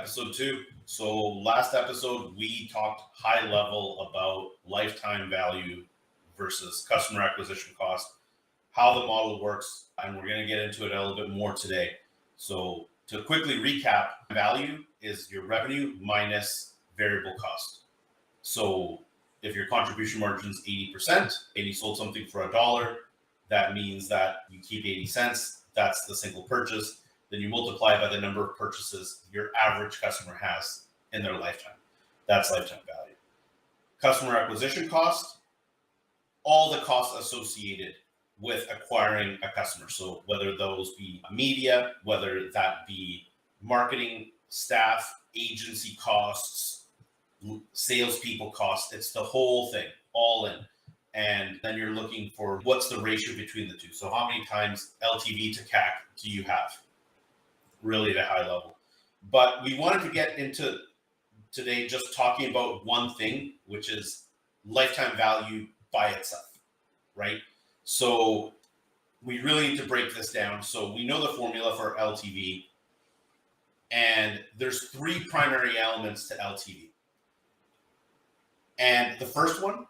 episode 2. So last episode, we talked high level about lifetime value versus customer acquisition cost, how the model works, and we're going to get into it a little bit more today. So to quickly recap, value is your revenue minus variable cost. So if your contribution margin is 80% and you sold something for $1, that means that you keep 80 cents. That's the single purchase. Then you multiply by the number of purchases your average customer has in their lifetime. That's lifetime value. Customer acquisition cost, all the costs associated with acquiring a customer. So whether those be media, whether that be marketing, staff, agency costs, salespeople costs, it's the whole thing, all in. And then you're looking for what's the ratio between the two. So how many times LTV to CAC do you have? Really at a high level. But we wanted to get into today just talking about one thing, which is lifetime value by itself, right? So we really need to break this down. So we know the formula for LTV, and there's 3 primary elements to LTV. And the first one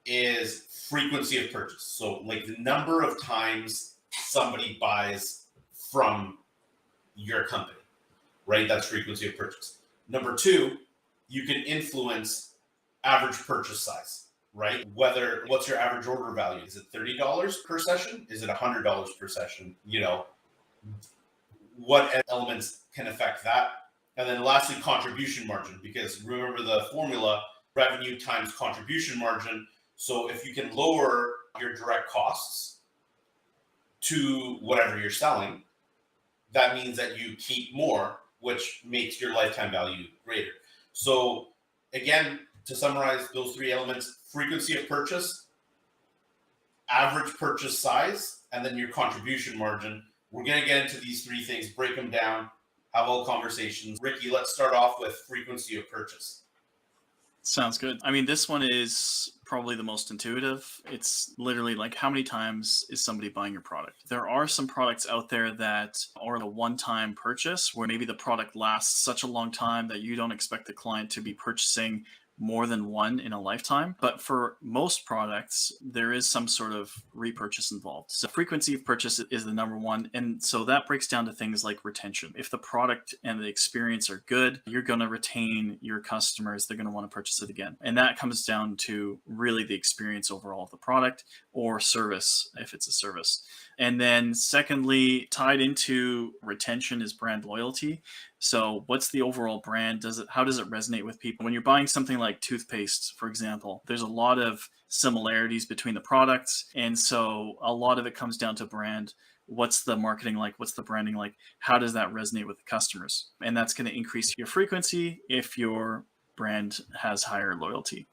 is frequency of purchase. So like the number of times somebody buys from your company, right? That's frequency of purchase. Number 2, you can influence average purchase size, right? What's your average order value? Is it $30 per session? Is it $100 per session? What elements can affect that? And then lastly, contribution margin, because remember the formula, revenue times contribution margin. So if you can lower your direct costs to whatever you're selling, that means that you keep more, which makes your lifetime value greater. So again, to summarize those 3 elements, frequency of purchase, average purchase size, and then your contribution margin. We're going to get into these 3 things, break them down, have all conversations. Ricky, let's start off with frequency of purchase. Sounds good. I mean, this one is probably the most intuitive. It's literally like, how many times is somebody buying your product? There are some products out there that are a one-time purchase where maybe the product lasts such a long time that you don't expect the client to be purchasing more than one in a lifetime. But for most products, there is some sort of repurchase involved. So frequency of purchase is the number one. And so that breaks down to things like retention. If the product and the experience are good, you're going to retain your customers. They're going to want to purchase it again. And that comes down to really the experience overall of the product or service, if it's a service. And then secondly, tied into retention is brand loyalty. So what's the overall brand? How does it resonate with people? When you're buying something like toothpaste, for example, there's a lot of similarities between the products. And so a lot of it comes down to brand. What's the marketing like? What's the branding like? How does that resonate with the customers? And that's going to increase your frequency if your brand has higher loyalty.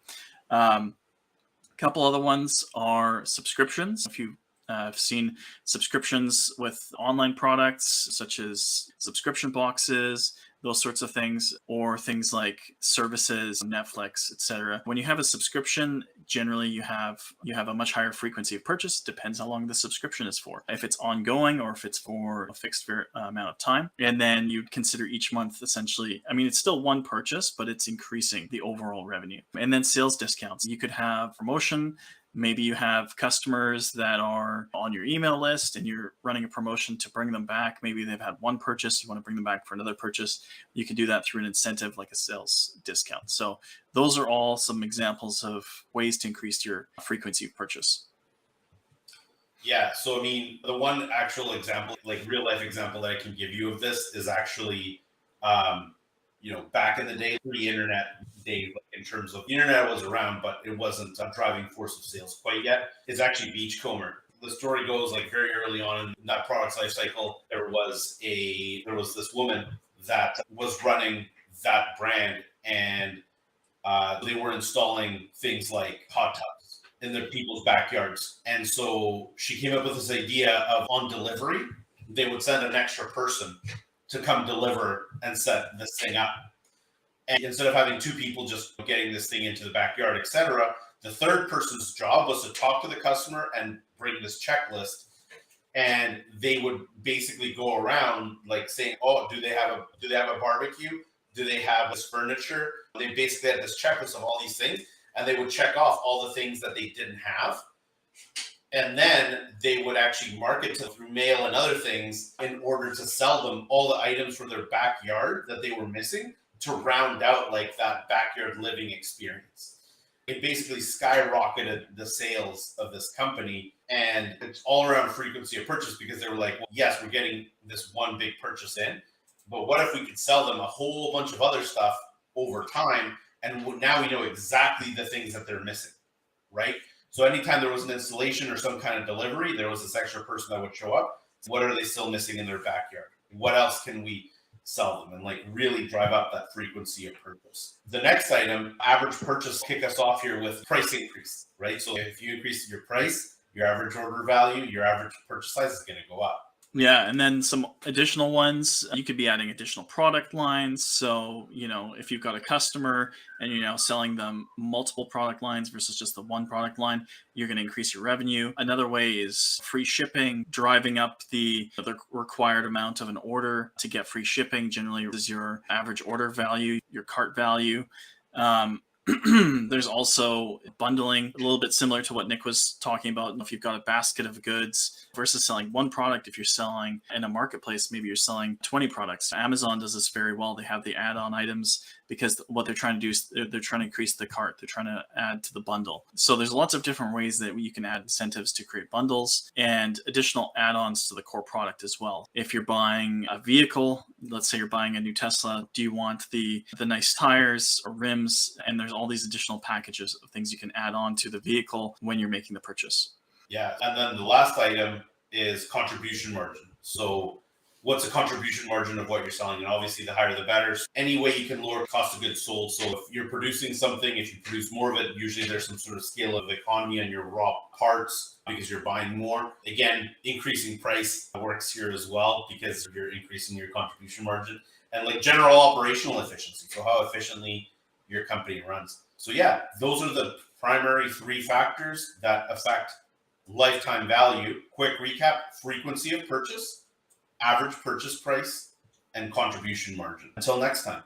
Couple other ones are subscriptions. If you I've seen subscriptions with online products such as subscription boxes, those sorts of things, or things like services, Netflix, etc. When you have a subscription, generally you have a much higher frequency of purchase. Depends how long the subscription is for. If it's ongoing or if it's for a fixed amount of time. And then you'd consider each month essentially, I mean, it's still one purchase, but it's increasing the overall revenue. And then sales discounts. You could have promotion. Maybe you have customers that are on your email list and you're running a promotion to bring them back. Maybe they've had one purchase, you want to bring them back for another purchase. You can do that through an incentive like a sales discount. So those are all some examples of ways to increase your frequency of purchase. Yeah, so I mean, the one actual example, like real life example that I can give you of this is actually, back in the day, pre-internet days, in terms of the internet was around, but it wasn't a driving force of sales quite yet. It's actually Beachcomber. The story goes like very early on in that product's life cycle, there was this woman that was running that brand, and they were installing things like hot tubs in their people's backyards. And so she came up with this idea of, on delivery, they would send an extra person to come deliver and set this thing up. And instead of having 2 people just getting this thing into the backyard, etc., the third person's job was to talk to the customer and bring this checklist. And they would basically go around like saying, "Oh, do they have a barbecue? Do they have this furniture? They basically had this checklist of all these things, and they would check off all the things that they didn't have. And then they would actually market to through mail and other things in order to sell them all the items from their backyard that they were missing to round out like that backyard living experience. It basically skyrocketed the sales of this company, and it's all around frequency of purchase because they were like, well, yes, we're getting this one big purchase in, but what if we could sell them a whole bunch of other stuff over time? And now we know exactly the things that they're missing, right? So anytime there was an installation or some kind of delivery, there was this extra person that would show up. What are they still missing in their backyard? What else can we sell them and like really drive up that frequency of purchase? The next item, average purchase, kick us off here with price increase, right? So if you increase your price, your average order value, your average purchase size is going to go up. Yeah, and then some additional ones, you could be adding additional product lines. So, if you've got a customer and you're now selling them multiple product lines versus just the one product line, you're going to increase your revenue. Another way is free shipping, driving up the required amount of an order to get free shipping. Generally, is your average order value, your cart value. There's also bundling, a little bit similar to what Nick was talking about. If you've got a basket of goods versus selling one product, if you're selling in a marketplace, maybe you're selling 20 products. Amazon does this very well. They have the add-on items because what they're trying to do is they're trying to increase the cart. They're trying to add to the bundle. So there's lots of different ways that you can add incentives to create bundles and additional add-ons to the core product as well. If you're buying a vehicle, let's say you're buying a new Tesla, do you want the nice tires or rims? And there's all these additional packages of things you can add on to the vehicle when you're making the purchase. Yeah. And then the last item is contribution margin. So what's a contribution margin of what you're selling? And obviously the higher the better. Any way you can lower cost of goods sold. So if you're producing something, if you produce more of it, usually there's some sort of scale of economy on your raw parts because you're buying more. Again, increasing price works here as well because you're increasing your contribution margin and like general operational efficiency. So how efficiently your company runs. So yeah, those are the primary three factors that affect lifetime value. Quick recap: frequency of purchase, average purchase price, and contribution margin. Until next time.